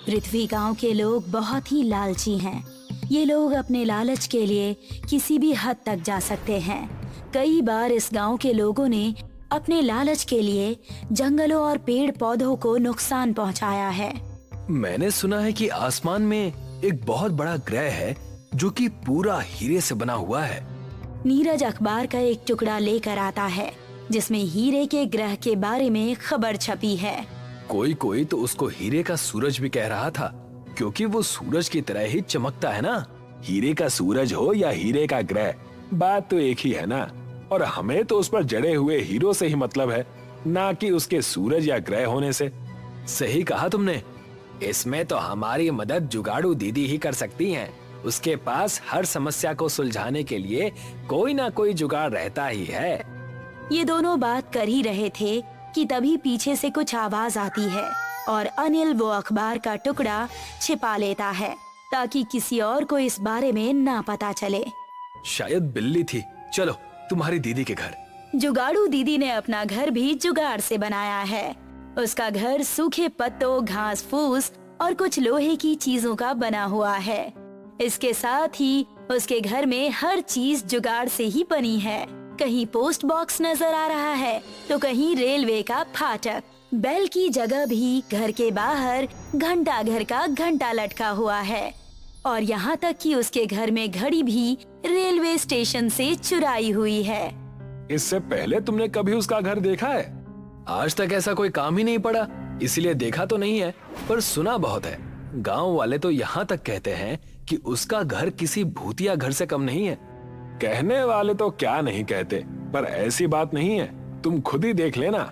पृथ्वी गांव के लोग बहुत ही लालची हैं। ये लोग अपने लालच के लिए किसी भी हद तक जा सकते हैं। कई बार इस गांव के लोगों ने अपने लालच के लिए जंगलों और पेड़ पौधों को नुकसान पहुंचाया है। मैंने सुना है कि आसमान में एक बहुत बड़ा ग्रह है जो कि पूरा हीरे से बना हुआ है। नीरज अखबार का एक टुकड़ा लेकर आता है जिसमें हीरे के ग्रह के बारे में खबर छपी है। कोई कोई तो उसको हीरे का सूरज भी कह रहा था, क्योंकि वो सूरज की तरह ही चमकता है ना। हीरे का सूरज हो या हीरे का ग्रह, बात तो एक ही है ना। और हमें तो उस पर जड़े हुए हीरो से ही मतलब है, ना कि उसके सूरज या ग्रह होने से। सही कहा तुमने। इसमें तो हमारी मदद जुगाड़ू दीदी ही कर सकती हैं। उसके पास हर समस्या को सुलझाने के लिए कोई ना कोई जुगाड़ रहता ही है। ये दोनों बात कर ही रहे थे कि तभी पीछे से कुछ आवाज आती है और अनिल वो अखबार का टुकड़ा छिपा लेता है ताकि किसी और को इस बारे में ना पता चले। शायद बिल्ली थी। चलो तुम्हारी दीदी के घर। जुगाड़ू दीदी ने अपना घर भी जुगाड़ से बनाया है। उसका घर सूखे पत्तों, घास फूस और कुछ लोहे की चीजों का बना हुआ है। इसके साथ ही उसके घर में हर चीज जुगाड़ से ही बनी है। कहीं पोस्ट बॉक्स नजर आ रहा है तो कहीं रेलवे का फाटक। बैल की जगह भी घर के बाहर घंटा घर का घंटा लटका हुआ है और यहाँ तक कि उसके घर में घड़ी भी रेलवे स्टेशन से चुराई हुई है। इससे पहले तुमने कभी उसका घर देखा है? आज तक ऐसा कोई काम ही नहीं पड़ा, इसलिए देखा तो नहीं है, पर सुना बहुत है। गांव वाले तो यहाँ तक कहते हैं कि उसका घर किसी भूतिया घर से कम नहीं है। कहने वाले तो क्या नहीं कहते, पर ऐसी बात नहीं है, तुम खुद ही देख लेना।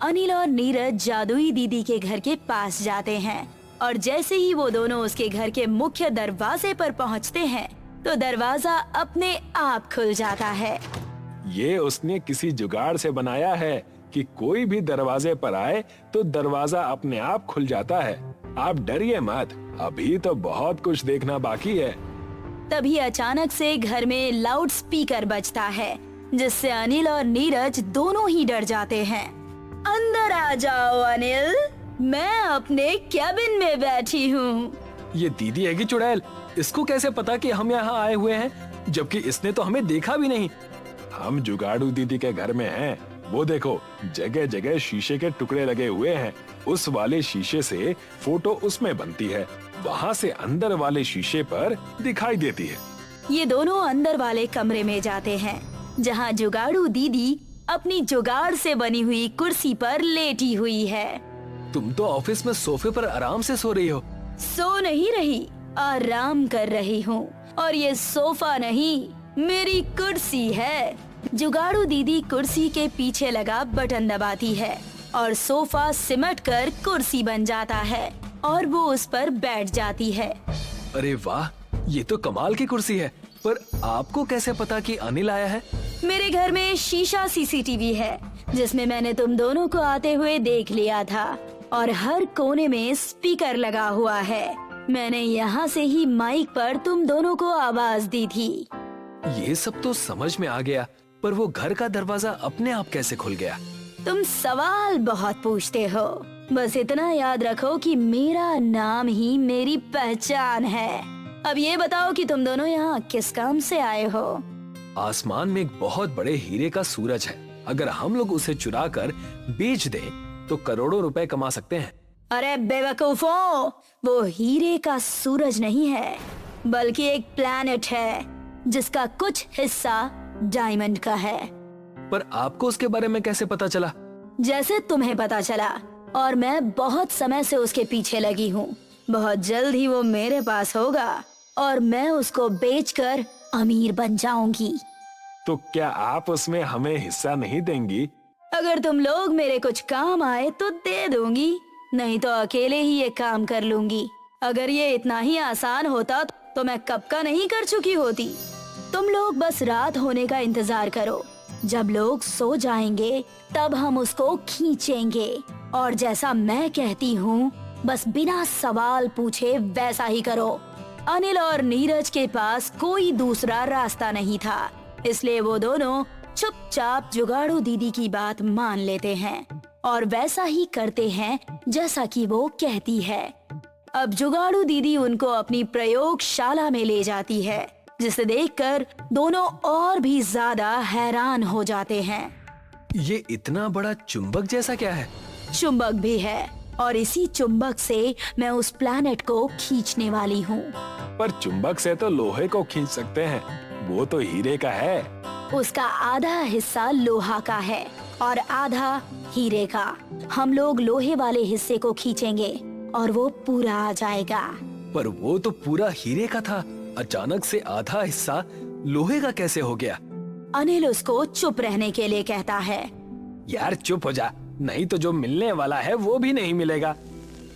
अनिल और नीरज जादुई दीदी के घर के पास जाते हैं और जैसे ही वो दोनों उसके घर के मुख्य दरवाजे पर पहुंचते हैं तो दरवाजा अपने आप खुल जाता है। ये उसने किसी जुगाड़ से बनाया है कि कोई भी दरवाजे पर आए तो दरवाजा अपने आप खुल जाता है। आप डरिए मत, अभी तो बहुत कुछ देखना बाकी है। तभी अचानक से घर में लाउड स्पीकर बजता है जिससे अनिल और नीरज दोनों ही डर जाते हैं। अंदर आ जाओ अनिल, मैं अपने कैबिन में बैठी हूँ। ये दीदी है कि चुड़ैल? इसको कैसे पता कि हम यहाँ आए हुए हैं, जबकि इसने तो हमें देखा भी नहीं। हम जुगाड़ू दीदी के घर में हैं। वो देखो, जगह जगह शीशे के टुकड़े लगे हुए हैं। उस वाले शीशे से फोटो उसमें बनती है, वहाँ से अंदर वाले शीशे पर दिखाई देती है। ये दोनों अंदर वाले कमरे में जाते हैं जहाँ जुगाड़ू दीदी अपनी जुगाड़ से बनी हुई कुर्सी पर लेटी हुई है। तुम तो ऑफिस में सोफे पर आराम से सो रही हो। सो नहीं रही, आराम कर रही हूँ। और ये सोफा नहीं, मेरी कुर्सी है। जुगाड़ू दीदी कुर्सी के पीछे लगा बटन दबाती है और सोफा सिमट कर कुर्सी बन जाता है और वो उस पर बैठ जाती है। अरे वाह, ये तो कमाल की कुर्सी है। पर आपको कैसे पता कि अनिल आया है? मेरे घर में शीशा सीसीटीवी है जिसमें मैंने तुम दोनों को आते हुए देख लिया था और हर कोने में स्पीकर लगा हुआ है। मैंने यहाँ से ही माइक पर तुम दोनों को आवाज दी थी। ये सब तो समझ में आ गया, पर वो घर का दरवाजा अपने आप कैसे खुल गया? तुम सवाल बहुत पूछते हो। बस इतना याद रखो कि मेरा नाम ही मेरी पहचान है। अब ये बताओ कि तुम दोनों यहाँ किस काम से आए हो? आसमान में एक बहुत बड़े हीरे का सूरज है। अगर हम लोग उसे चुरा कर बेच दें तो करोड़ों रुपए कमा सकते हैं। अरे बेवकूफों, वो हीरे का सूरज नहीं है बल्कि एक प्लैनेट है जिसका कुछ हिस्सा डायमंड का है। पर आपको उसके बारे में कैसे पता चला? जैसे तुम्हें पता चला, और मैं बहुत समय से उसके पीछे लगी हूँ। बहुत जल्द ही वो मेरे पास होगा और मैं उसको बेचकर अमीर बन जाऊंगी। तो क्या आप उसमें हमें हिस्सा नहीं देंगी? अगर तुम लोग मेरे कुछ काम आए तो दे दूंगी, नहीं तो अकेले ही ये काम कर लूंगी। अगर ये इतना ही आसान होता तो मैं कब का नहीं कर चुकी होती। तुम लोग बस रात होने का इंतजार करो। जब लोग सो जाएंगे तब हम उसको खींचेंगे और जैसा मैं कहती हूँ बस बिना सवाल पूछे वैसा ही करो। अनिल और नीरज के पास कोई दूसरा रास्ता नहीं था, इसलिए वो दोनों चुपचाप जुगाड़ू दीदी की बात मान लेते हैं और वैसा ही करते हैं जैसा कि वो कहती है। अब जुगाड़ू दीदी उनको अपनी प्रयोगशाला में ले जाती है, जिसे देखकर दोनों और भी ज्यादा हैरान हो जाते हैं। ये इतना बड़ा चुंबक जैसा क्या है? चुंबक भी है और इसी चुंबक से मैं उस प्लैनेट को खींचने वाली हूँ। पर चुंबक से तो लोहे को खींच सकते हैं, वो तो हीरे का है। उसका आधा हिस्सा लोहा का है और आधा हीरे का। हम लोग लोहे वाले हिस्से को खींचेंगे और वो पूरा आ जाएगा। पर वो तो पूरा हीरे का था, अचानक से आधा हिस्सा लोहे का कैसे हो गया? अनिल उसको चुप रहने के लिए कहता है। यार चुप हो जा, नहीं तो जो मिलने वाला है वो भी नहीं मिलेगा।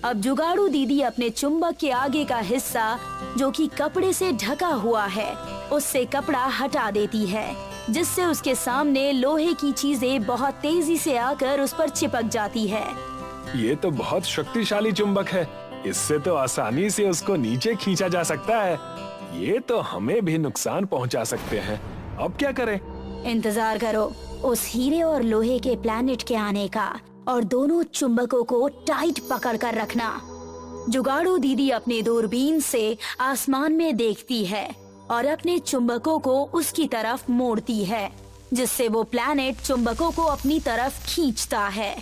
अब जुगाड़ू दीदी अपने चुंबक के आगे का हिस्सा जो कि कपड़े से ढका हुआ है, उससे कपड़ा हटा देती है, जिससे उसके सामने लोहे की चीजें बहुत तेजी से आकर उस पर चिपक जाती है। ये तो बहुत शक्तिशाली चुंबक है, इससे तो आसानी से उसको नीचे खींचा जा सकता है। ये तो हमें भी नुकसान पहुंचा सकते हैं। अब क्या करें? इंतजार करो उस हीरे और लोहे के प्लैनेट के आने का और दोनों चुंबकों को टाइट पकड़ कर रखना। जुगाड़ू दीदी अपने दूरबीन से आसमान में देखती है और अपने चुंबकों को उसकी तरफ मोड़ती है, जिससे वो प्लैनेट चुंबकों को अपनी तरफ खींचता है।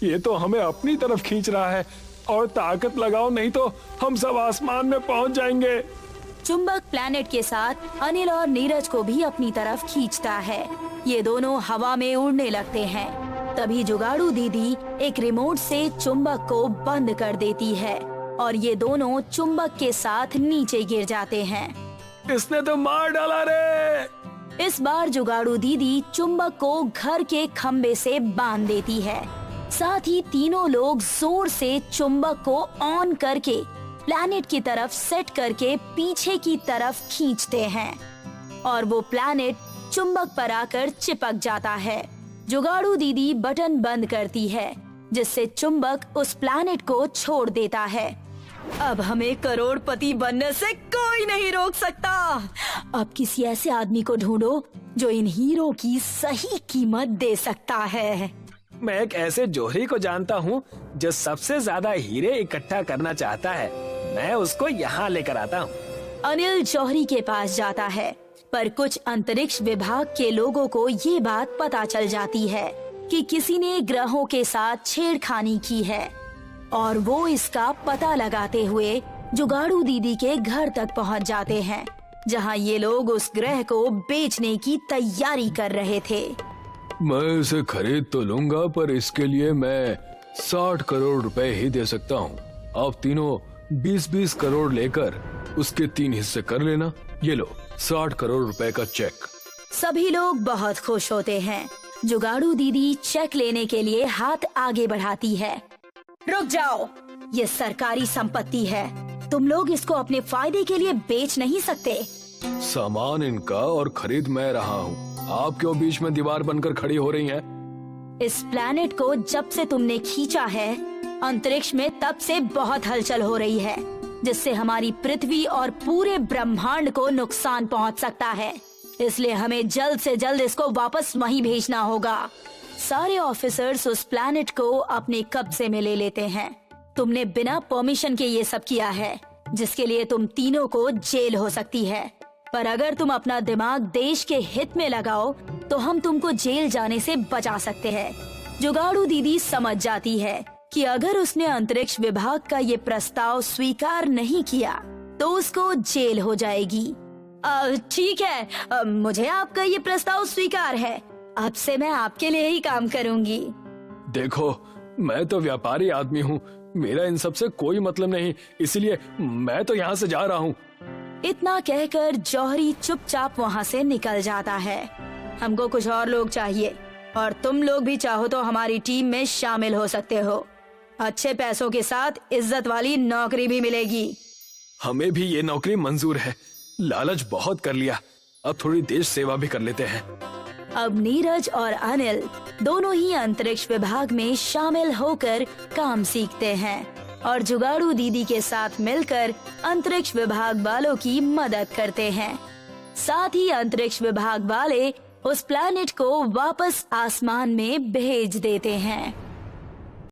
ये तो हमें अपनी तरफ खींच रहा है, और ताकत लगाओ नहीं तो हम सब आसमान में पहुंच जाएंगे। चुंबक प्लैनेट के साथ अनिल और नीरज को भी अपनी तरफ खींचता है। ये दोनों हवा में उड़ने लगते हैं। तभी जुगाड़ू दीदी एक रिमोट से चुंबक को बंद कर देती है और ये दोनों चुंबक के साथ नीचे गिर जाते हैं। इसने तो मार डाला रे। इस बार जुगाड़ू दीदी चुंबक को घर के खम्बे से बांध देती है। साथ ही तीनों लोग जोर से चुंबक को ऑन करके प्लैनेट की तरफ सेट करके पीछे की तरफ खींचते हैं और वो प्लैनेट चुंबक पर आकर चिपक जाता है। जुगाड़ू दीदी बटन बंद करती है, जिससे चुंबक उस प्लैनेट को छोड़ देता है। अब हमें करोड़पति बनने से कोई नहीं रोक सकता। अब किसी ऐसे आदमी को ढूंढो जो इन हीरो की सही कीमत दे सकता है। मैं एक ऐसे जोहरी को जानता हूँ जो सबसे ज्यादा हीरे इकट्ठा करना चाहता है। मैं उसको यहाँ लेकर आता हूँ। अनिल जौहरी के पास जाता है, पर कुछ अंतरिक्ष विभाग के लोगों को ये बात पता चल जाती है कि किसी ने ग्रहों के साथ छेड़खानी की है और वो इसका पता लगाते हुए जुगाड़ू दीदी के घर तक पहुँच जाते हैं, जहाँ ये लोग उस ग्रह को बेचने की तैयारी कर रहे थे। मैं इसे खरीद तो लूंगा, पर इसके लिए मैं 60 करोड़ रुपए ही दे सकता हूँ। आप तीनों 20-20 करोड़ लेकर उसके 3 हिस्से कर लेना। ये लो 60 करोड़ रुपए का चेक। सभी लोग बहुत खुश होते हैं। जुगाड़ू दीदी चेक लेने के लिए हाथ आगे बढ़ाती है। रुक जाओ, ये सरकारी संपत्ति है, तुम लोग इसको अपने फायदे के लिए बेच नहीं सकते। सामान इनका और खरीद मैं रहा हूँ, आप क्यों बीच में दीवार बनकर खड़ी हो रही हैं? इस प्लैनेट को जब से तुमने खींचा है, अंतरिक्ष में तब से बहुत हलचल हो रही है, जिससे हमारी पृथ्वी और पूरे ब्रह्मांड को नुकसान पहुंच सकता है। इसलिए हमें जल्द से जल्द इसको वापस वहीं भेजना होगा। सारे ऑफिसर्स उस प्लैनेट को अपने कब्जे में ले लेते हैं। तुमने बिना परमिशन के ये सब किया है, जिसके लिए तुम तीनों को जेल हो सकती है। पर अगर तुम अपना दिमाग देश के हित में लगाओ तो हम तुमको जेल जाने से बचा सकते हैं। जुगाड़ू दीदी समझ जाती है कि अगर उसने अंतरिक्ष विभाग का ये प्रस्ताव स्वीकार नहीं किया तो उसको जेल हो जाएगी। ठीक है, मुझे आपका ये प्रस्ताव स्वीकार है। अब से मैं आपके लिए ही काम करूंगी। देखो, मैं तो व्यापारी आदमी हूँ, मेरा इन सब से कोई मतलब नहीं, इसलिए मैं तो यहाँ से जा रहा हूँ। इतना कहकर जौहरी चुपचाप वहाँ से निकल जाता है। हमको कुछ और लोग चाहिए और तुम लोग भी चाहो तो हमारी टीम में शामिल हो सकते हो। अच्छे पैसों के साथ इज्जत वाली नौकरी भी मिलेगी। हमें भी ये नौकरी मंजूर है, लालच बहुत कर लिया, अब थोड़ी देश सेवा भी कर लेते हैं। अब नीरज और अनिल दोनों ही अंतरिक्ष विभाग में शामिल होकर काम सीखते हैं और जुगाड़ू दीदी के साथ मिलकर अंतरिक्ष विभाग वालों की मदद करते हैं। साथ ही अंतरिक्ष विभाग वाले उस प्लैनेट को वापस आसमान में भेज देते हैं।